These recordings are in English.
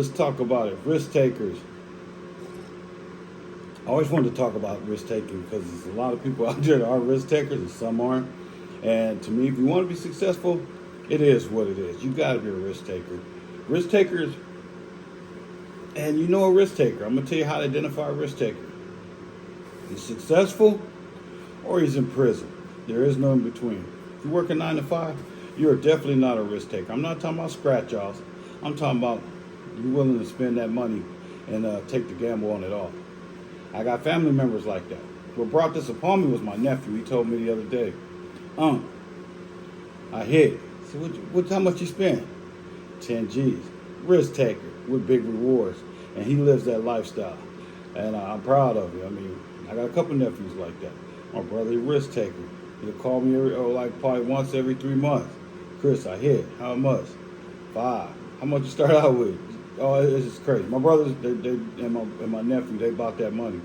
Let's talk about it. Risk takers. I always wanted to talk about risk taking because there's a lot of people out there that are risk takers and some aren't. And to me, if you want to be successful, it is what it is. You got to be a risk taker. Risk takers, and you know a risk taker. I'm going to tell you how to identify a risk taker. He's successful or he's in prison. There is no in between. If you work a 9 to 5, you're definitely not a risk taker. I'm not talking about scratch offs. I'm talking about you're willing to spend that money and take the gamble on it all. I got family members like that. What brought this upon me was my nephew. He told me the other day, I hit. So how much you spend? 10 G's. Risk taker with big rewards. And he lives that lifestyle. And I'm proud of it. I mean, I got a couple nephews like that. My brother, a risk taker. He'll call me probably once every 3 months. Chris, I hit. How much? 5. How much you start out with? Oh, it's just crazy. My brothers and my nephew, they bought that money.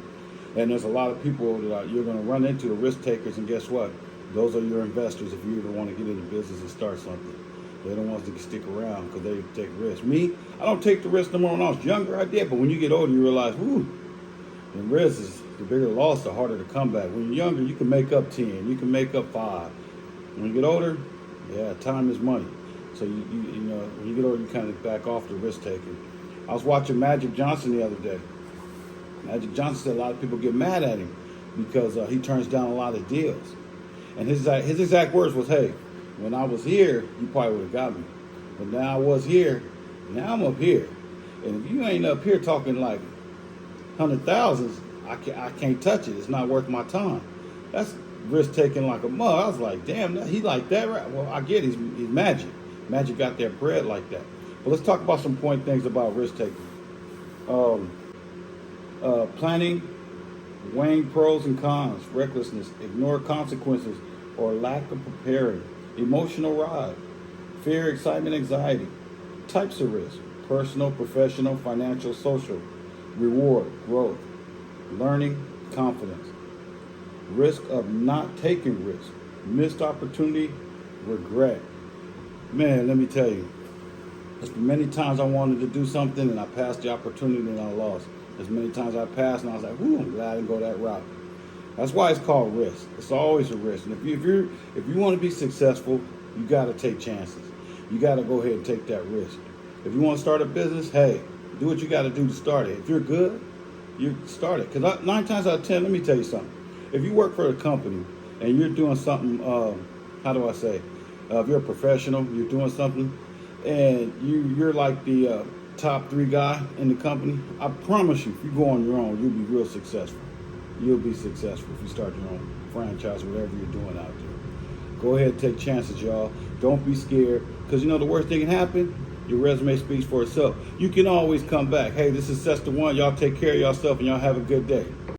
And there's a lot of people that you're going to run into, the risk takers, and guess what? Those are your investors if you ever want to get into business and start something. They're the ones that stick around because they take risks. Me, I don't take the risk no more. When I was younger, I did. But when you get older, you realize, the risk is the bigger the loss, the harder to come back. When you're younger, you can make up 10. You can make up 5. When you get older, time is money. So you know, when you get older, you kind of back off the risk taking. I was watching Magic Johnson the other day. Magic Johnson said a lot of people get mad at him because he turns down a lot of deals. And his exact words was, "Hey, when I was here, you probably would have got me. But now I was here, now I'm up here. And if you ain't up here talking like 100,000s, I can't touch it. It's not worth my time." That's risk taking like a mug. I was like, damn, he like that, right? Well, I get it. He's Magic. Magic got their bread like that. But let's talk about some point things about risk taking. Planning, weighing pros and cons, recklessness, ignore consequences, or lack of preparing, emotional ride, fear, excitement, anxiety, types of risk, personal, professional, financial, social, reward, growth, learning, confidence, risk of not taking risk, missed opportunity, regret. Man, let me tell you, there's been many times I wanted to do something and I passed the opportunity and I lost. There's many times I passed and I was like, I'm glad I didn't go that route. That's why it's called risk. It's always a risk. And if you want to be successful, you got to take chances. You got to go ahead and take that risk. If you want to start a business, hey, do what you got to do to start it. If you're good, you start it. Because 9 times out of 10, let me tell you something. If you work for a company and you're doing something, if you're a professional, you're doing something, and you're like the top 3 guy in the company, I promise you, if you go on your own, you'll be real successful. You'll be successful if you start your own franchise, whatever you're doing out there. Go ahead and take chances, y'all. Don't be scared, because you know the worst thing can happen? Your resume speaks for itself. You can always come back. Hey, this is Sester One. Y'all take care of yourself and y'all have a good day.